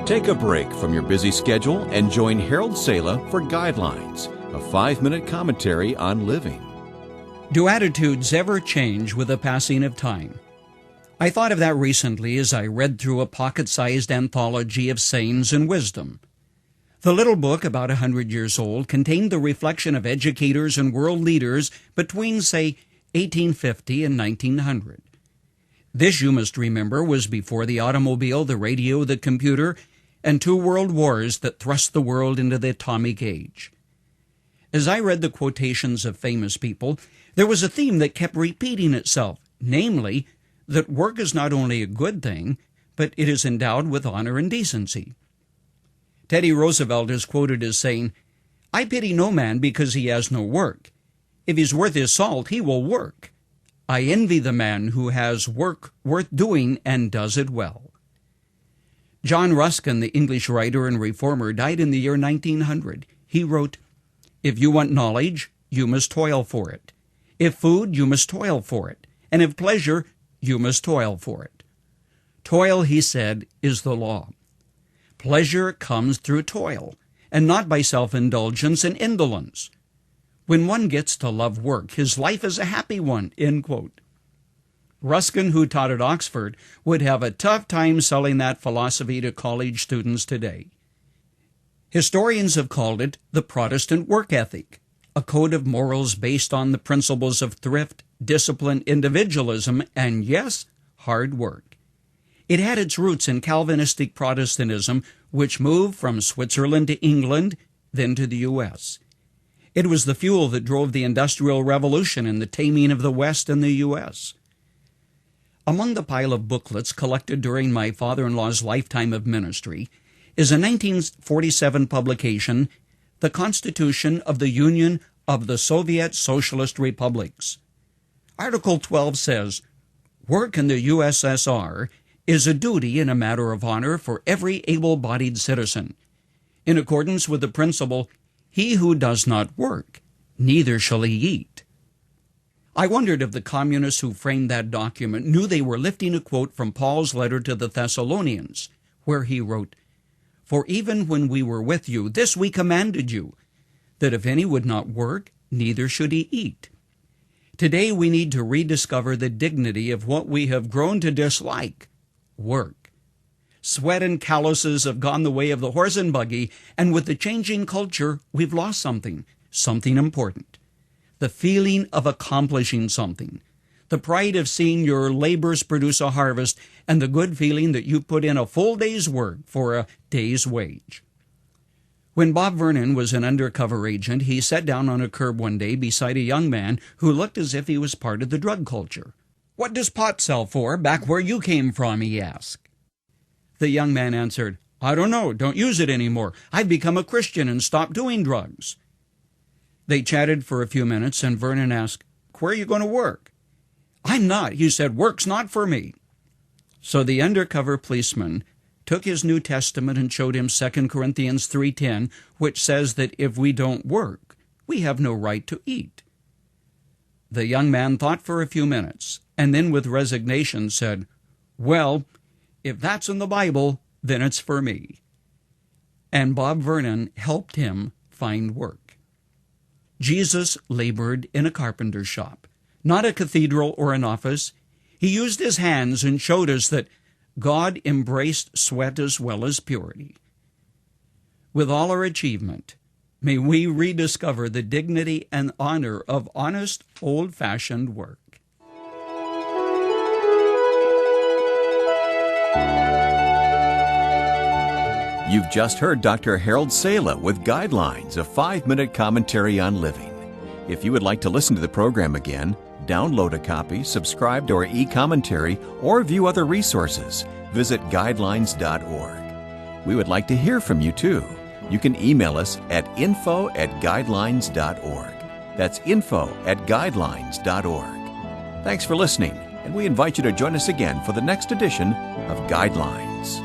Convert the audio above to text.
Take a break from your busy schedule and join Harold Sala for Guidelines, a 5-minute commentary on living. Do attitudes ever change with the passing of time? I thought of that recently as I read through a pocket-sized anthology of sayings and wisdom. The little book, about 100 years old, contained the reflection of educators and world leaders between, say, 1850 and 1900. This, you must remember, was before the automobile, the radio, the computer, and 2 world wars that thrust the world into the atomic age. As I read the quotations of famous people, there was a theme that kept repeating itself, namely, that work is not only a good thing, but it is endowed with honor and decency. Teddy Roosevelt is quoted as saying, "I pity no man because he has no work. If he's worth his salt, he will work. I envy the man who has work worth doing and does it well." John Ruskin, the English writer and reformer, died in the year 1900. He wrote, "If you want knowledge, you must toil for it. If food, you must toil for it. And if pleasure, you must toil for it." Toil, he said, is the law. Pleasure comes through toil, and not by self-indulgence and indolence. When one gets to love work, his life is a happy one, end quote. Ruskin, who taught at Oxford, would have a tough time selling that philosophy to college students today. Historians have called it the Protestant work ethic, a code of morals based on the principles of thrift, discipline, individualism, and yes, hard work. It had its roots in Calvinistic Protestantism, which moved from Switzerland to England, then to the U.S. It was the fuel that drove the Industrial Revolution and the taming of the West in the U.S. Among the pile of booklets collected during my father-in-law's lifetime of ministry is a 1947 publication, The Constitution of the Union of the Soviet Socialist Republics. Article 12 says, "Work in the USSR is a duty and a matter of honor for every able-bodied citizen, in accordance with the principle, he who does not work, neither shall he eat." I wondered if the communists who framed that document knew they were lifting a quote from Paul's letter to the Thessalonians, where he wrote, "For even when we were with you, this we commanded you, that if any would not work, neither should he eat." Today we need to rediscover the dignity of what we have grown to dislike, work. Sweat and calluses have gone the way of the horse and buggy, and with the changing culture, we've lost something important. The feeling of accomplishing something, the pride of seeing your labors produce a harvest, and the good feeling that you put in a full day's work for a day's wage. When Bob Vernon was an undercover agent, he sat down on a curb one day beside a young man who looked as if he was part of the drug culture. "What does pot sell for back where you came from?" he asked. The young man answered, "I don't know, don't use it anymore. I've become a Christian and stopped doing drugs." They chatted for a few minutes, and Vernon asked, "Where are you going to work?" "I'm not," he said. "Work's not for me." So the undercover policeman took his New Testament and showed him 2 Corinthians 3:10, which says that if we don't work, we have no right to eat. The young man thought for a few minutes, and then with resignation said, "Well, if that's in the Bible, then it's for me." And Bob Vernon helped him find work. Jesus labored in a carpenter's shop, not a cathedral or an office. He used his hands and showed us that God embraced sweat as well as purity. With all our achievement, may we rediscover the dignity and honor of honest, old-fashioned work. You've just heard Dr. Harold Sala with Guidelines, a 5-minute commentary on living. If you would like to listen to the program again, download a copy, subscribe to our e-commentary, or view other resources, visit guidelines.org. We would like to hear from you too. You can email us at info@guidelines.org. That's info@guidelines.org. Thanks for listening, and we invite you to join us again for the next edition of Guidelines.